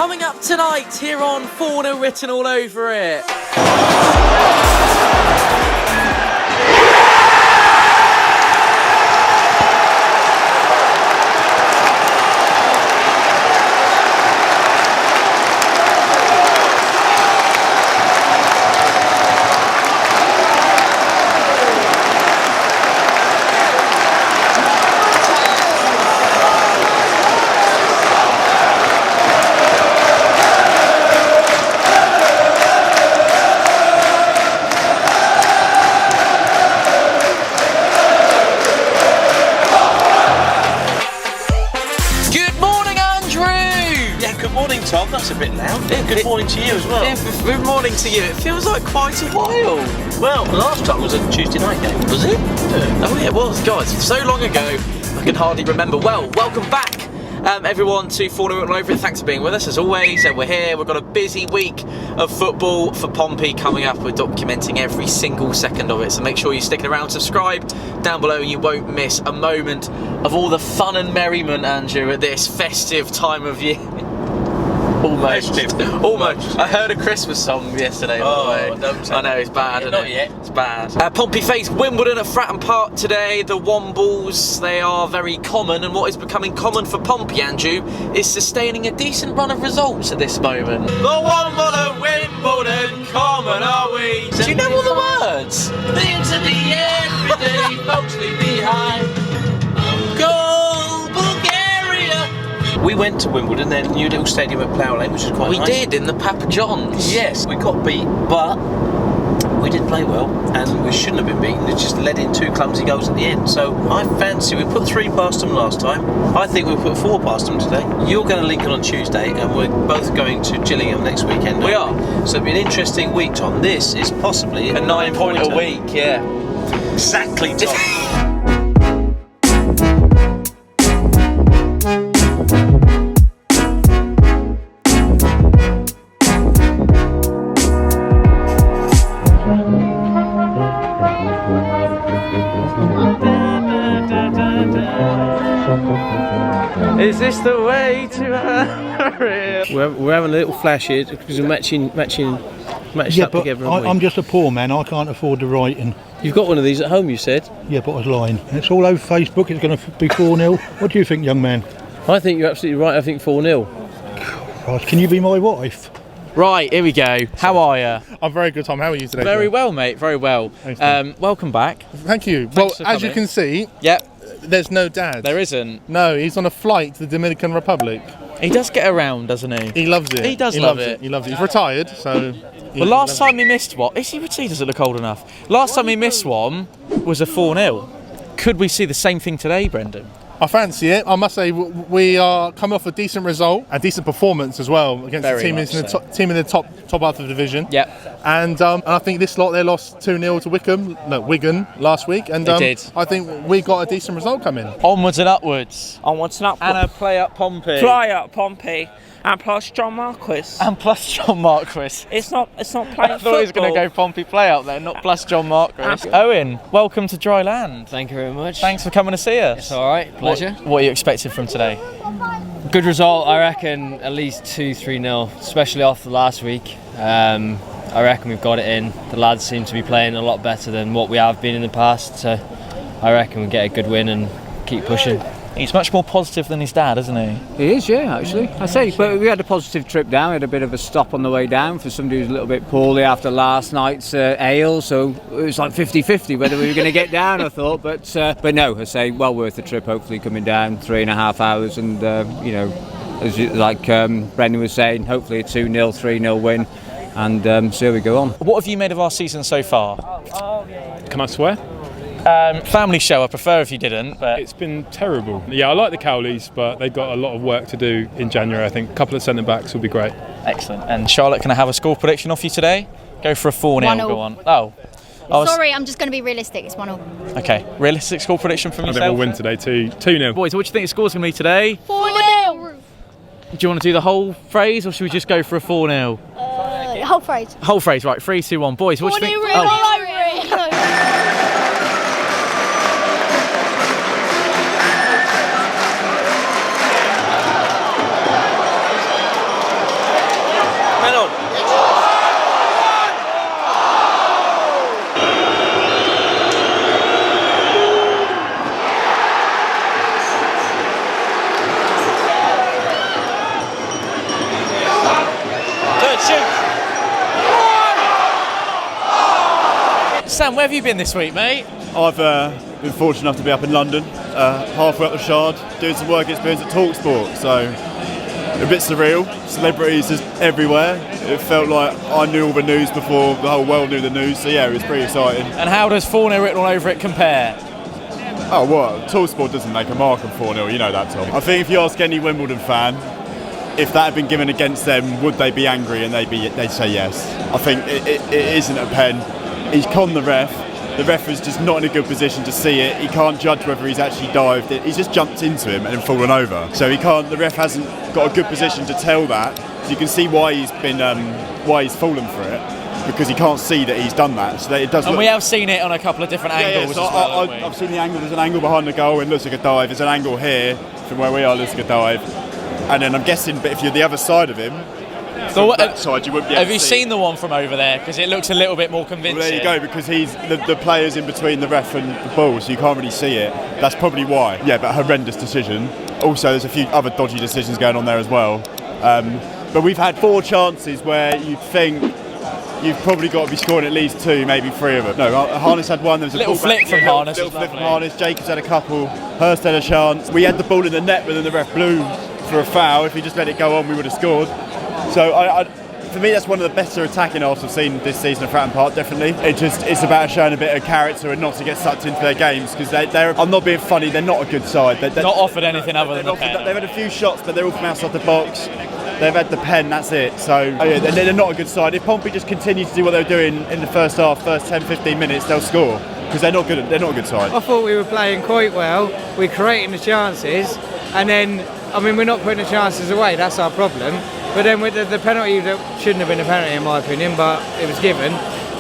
Coming up tonight here on Fournilwrittenalloverit. Tom, that's a bit loud. Yeah, good morning to you as well. Yeah, good morning to you. It feels like quite a while. Well, the last time was a Tuesday night game. Was it? Yeah. Oh yeah, it was. God, so long ago, I can hardly remember. Well, welcome back, everyone, to Fournilwrittenalloverit. Thanks for being with us, as always. We're here. We've got a busy week of football for Pompey coming up. We're documenting every single second of it, so make sure you're sticking around. Subscribe down below. You won't miss a moment of all the fun and merriment, Andrew, at this festive time of year. Almost. Almost. I heard a Christmas song yesterday, by the way. Don't I know, it's bad, isn't not it? yet. It's bad. Pompey face Wimbledon at FRATTON Park today. The Wombles, they are very common, and what is becoming common for Pompey, Andrew, is sustaining a decent run of results at this moment. The Womble at Wimbledon, common are we? Do you know all the words? Things at the end, every day, folks leave behind. Goal, Bulgaria! We went to Wimbledon, their new little stadium at Plough Lane, which is quite nice. We did, in the Papa John's. Yes, we got beat, but we did play well, and we shouldn't have been beaten. It just led in 2 clumsy goals at the end. So I fancy we put 3 past them last time. I think we'll put 4 past them today. You're going to Lincoln on Tuesday, and we're both going to Gillingham next weekend. We are. So it'll be an interesting week, Tom. This is possibly a 9-point a week, yeah. Exactly, Tom. Is this the way to We're having a little flash here because we're matching yeah, up but together. I'm just a poor man. I can't afford the writing. You've got one of these at home, you said. Yeah, but I was lying. It's all over Facebook. It's going to be 4-0. What do you think, young man? I think you're absolutely right. I think 4-0. Christ, can you be my wife? Right, here we go. How are you? I'm very good, Tom. How are you today? Very well, mate. Very well. Welcome back. Thank you. Thanks well, as you can see, there's no dad. There isn't. No, he's on a flight to the Dominican Republic. He does get around, doesn't he? He loves it. He does love it. He loves it. He's retired, so... Well, last time he missed one... Is he retired? Doesn't look old enough. Last time he missed one was a 4-0. Could we see the same thing today, Brendan? I fancy it. I must say we are coming off a decent result, a decent performance as well against the team in the top half of the division. Yeah. And I think this lot, they lost 2-0 to Wigan last week, and they did. I think we got a decent result coming. Onwards and upwards. Onwards and upwards. And a play up Pompey. Play up Pompey. And plus John Marquis. And plus John Marquis. It's not playing I thought he was going to go Pompey play out there, not plus John Marquis. Owen, welcome to Dry Land. Thank you very much. Thanks for coming to see us. It's alright, pleasure. What are you expecting from today? Good result, I reckon at least 2-3-0, especially after last week. I reckon we've got it in. The lads seem to be playing a lot better than what we have been in the past, so I reckon we'll get a good win and keep pushing. He's much more positive than his dad, isn't he? He is, yeah, actually. I say, but we had a positive trip down. We had a bit of a stop on the way down for somebody who's a little bit poorly after last night's ale, so it was like 50-50 whether we were going to get down, I thought. But no, I say, well worth the trip, hopefully coming down 3.5 hours and, as Brendan was saying, hopefully a 2-0, 3-0 win. And so we go on. What have you made of our season so far? Can I swear? Family show, I prefer if you didn't, but... It's been terrible. Yeah, I like the Cowleys, but they've got a lot of work to do in January, I think. A couple of centre-backs will be great. Excellent. And Charlotte, can I have a score prediction off you today? Go for a 4-0, go on. Oh. Sorry, I'm just going to be realistic, it's 1-0. Okay, realistic score prediction from yourself? I think we'll win today, 2-0. Boys, what do you think the score's going to be today? 4-0! Do you want to do the whole phrase, or should we just go for a 4-0? Whole phrase. Whole phrase, right, 3, 2, 1. Boys, what do you think? Sam, where have you been this week, mate? I've been fortunate enough to be up in London, halfway up the Shard, doing some work experience at TalkSport, so a bit surreal. Celebrities just everywhere. It felt like I knew all the news before the whole world knew the news, so yeah, it was pretty exciting. And how does Fournilwrittenalloverit compare? Oh, well, TalkSport doesn't make a mark on 4-0, you know that, Tom. I think if you ask any Wimbledon fan, if that had been given against them, would they be angry? And they'd say yes. I think it isn't a pen. He's conned the ref. The ref is just not in a good position to see it. He can't judge whether he's actually dived it. He's just jumped into him and then fallen over. So he can't. The ref hasn't got a good position to tell that. So you can see why he's been, why he's fallen for it, because he can't see that he's done that. So that it does. And look, we have seen it on a couple of different angles so as well. I've seen the angle. There's an angle behind the goal and it looks like a dive. There's an angle here from where we are, looks like a dive. And then I'm guessing, but if you're the other side of him, from that side, you wouldn't be able Have to you see seen the one from over there? Because it looks a little bit more convincing. Well, there you go, because he's the player's in between the ref and the ball, so you can't really see it. That's probably why. Yeah, but horrendous decision. Also, there's a few other dodgy decisions going on there as well. But we've had 4 chances where you'd think you've probably got to be scoring at least 2, maybe 3 of them. No, Harness had one. There was a little flip from Harness. Little flip from Harness. Jacobs had a couple. Hurst had a chance. We had the ball in the net, but then the ref blew for a foul. If he just let it go on, we would have scored. So for me, that's one of the better attacking halves I've seen this season at Fratton Park, definitely. It's about showing a bit of character and not to get sucked into their games, because I'm not being funny, they're not a good side. They're not offered anything other than the pen. They've had a few shots, but they're all from outside the box. They've had the pen, that's it. So they're not a good side. If Pompey just continue to do what they were doing in the first half, first 10-15 minutes, they'll score, because they're not a good side. I thought we were playing quite well. We're creating the chances, and then, I mean, we're not putting the chances away. That's our problem. But then with the penalty, that shouldn't have been a penalty in my opinion, but it was given,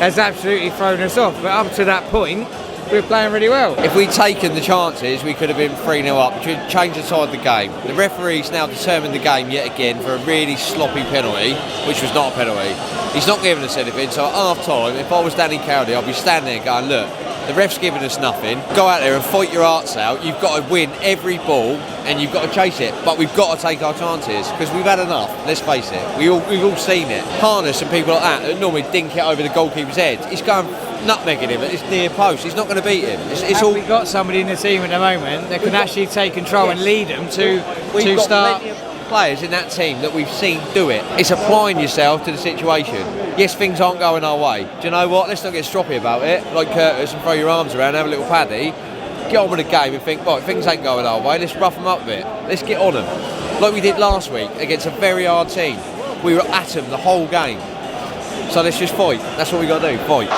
has absolutely thrown us off. But up to that point, we were playing really well. If we'd taken the chances, we could have been 3-0 up, which would change the side of the game. The referee's now determined the game yet again for a really sloppy penalty, which was not a penalty. He's not giving us anything, so at half time, if I was Danny Cowley, I'd be standing there going, look, the ref's giving us nothing. Go out there and fight your hearts out. You've got to win every ball and you've got to chase it. But we've got to take our chances, because we've had enough. Let's face it. We've all seen it. Harness and people like that normally dink it over the goalkeeper's head. He's going nutmegging him at this near post. He's not going to beat him. It's all. We've got somebody in the team at the moment that can actually take control and lead them to start. Players in that team that we've seen do it. It's applying yourself to the situation. Yes, things aren't going our way. Do you know what? Let's not get stroppy about it, like Curtis, and throw your arms around, have a little paddy, get on with the game and think, right, things ain't going our way, let's rough them up a bit. Let's get on them. Like we did last week against a very hard team. We were at them the whole game. So let's just fight. That's what we got to do, fight.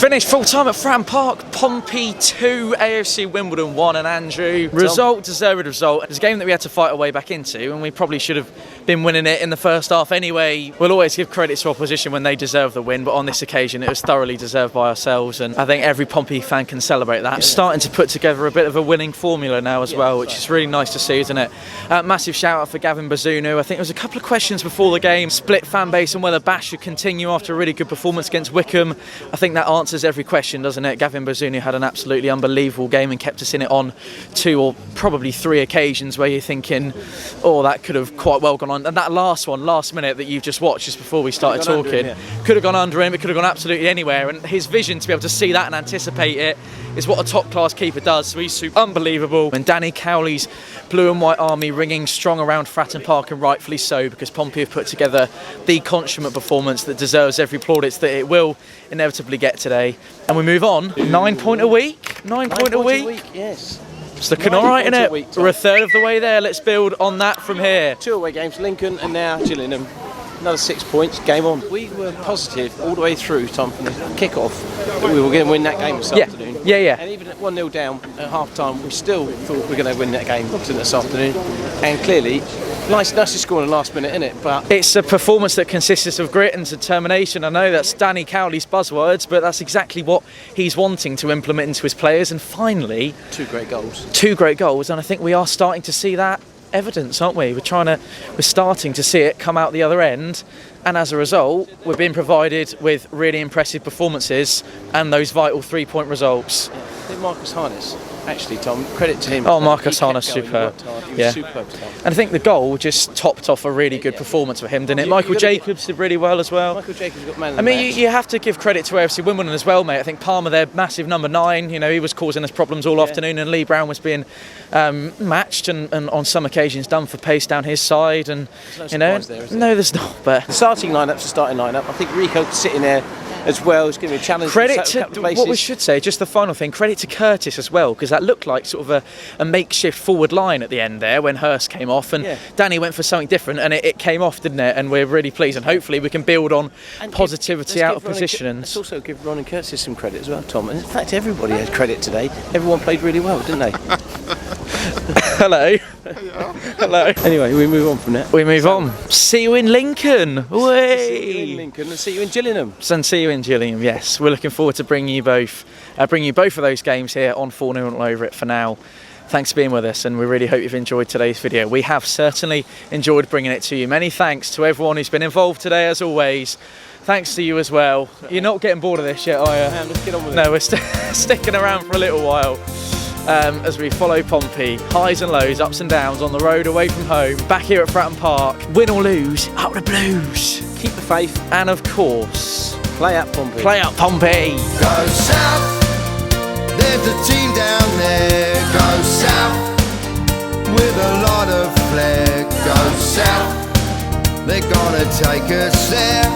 Finished full time at Fratton Park. Pompey 2, AFC Wimbledon 1, and Andrew. Result, deserved result. It's a game that we had to fight our way back into, and we probably should have been winning it in the first half anyway. We'll always give credit to opposition when they deserve the win, but on this occasion it was thoroughly deserved by ourselves, and I think every Pompey fan can celebrate that. It's starting to put together a bit of a winning formula now as well, which is really nice to see, isn't it? Massive shout out for Gavin Bazunu. I think there was a couple of questions before the game, split fan base on whether Bash should continue after a really good performance against Wickham. I think that answers every question, doesn't it? Gavin Bazunu had an absolutely unbelievable game and kept us in it on 2 or probably 3 occasions where you're thinking, oh, that could have quite well gone on. And that last one, last minute that you've just watched just before we started talking, could have gone under him, it could have gone absolutely anywhere. And his vision to be able to see that and anticipate it is what a top class keeper does. So he's unbelievable. And Danny Cowley's blue and white army ringing strong around Fratton Park, and rightfully so, because Pompey have put together the consummate performance that deserves every plaudits that it will inevitably get today. And we move on. 9 point a week. 9 point a week. Yes. It's looking all right, isn't it? We're a third of the way there. Let's build on that from here. 2 away games, Lincoln and now Gillingham. Another 6 points, game on. We were positive all the way through, Tom, from the kick-off, that we were going to win that game this afternoon. Yeah. And even at 1-0 down at half-time, we still thought we were going to win that game this afternoon. And clearly, nice to score in the last minute, isn't it? But it's a performance that consists of grit and determination. I know that's Danny Cowley's buzzwords, but that's exactly what he's wanting to implement into his players. And finally, 2 great goals. 2 great goals, and I think we are starting to see that evidence, aren't we? We're starting to see it come out the other end, and as a result, we're being provided with really impressive performances and those vital 3-point results. Yeah. I think Marcus Harness, actually, Tom, credit to him. Oh, Marcus Harness, superb. Yeah. Superb today. And I think the goal just topped off a really good performance for him, didn't it? Michael Jacobs did really well as well. Michael Jacobs got man of the match. You have to give credit to AFC Wimbledon as well, mate. I think Palmer, their massive number 9, he was causing us problems all afternoon, and Lee Brown was being matched and on some occasions done for pace down his side. And there's no surprise there, is there? No, there's not. But the starting lineup's the starting lineup. I think Rico sitting there as well is going to be a challenge. Credit to what we should say, just the final thing, credit to Curtis as well, because that looked like sort of a makeshift forward line at the end there when Hurst came off, and Danny went for something different, and it came off, didn't it? And we're really pleased, and hopefully we can build on positivity out of position. Let's also give Ron and Curtis some credit as well, Tom. And in fact, everybody had credit today. Everyone played really well, didn't they? Hello. Hello. Anyway, we move on from that. We move on. See you in Lincoln. See you in Lincoln and see you in Gillingham. And see you in Gillingham, yes. We're looking forward to bringing you both of those games here on Fournilwrittenalloverit for now. Thanks for being with us, and we really hope you've enjoyed today's video. We have certainly enjoyed bringing it to you. Many thanks to everyone who's been involved today, as always. Thanks to you as well. You're not getting bored of this yet, are you? Man, let's get on with it. No, we're sticking around for a little while. As we follow Pompey, highs and lows, ups and downs, on the road, away from home, back here at Fratton Park, win or lose, up the Blues. Keep the faith. And of course, play out Pompey. Play out Pompey. Go south, there's a team down there. Go south, with a lot of flair. Go south, they're gonna take us there.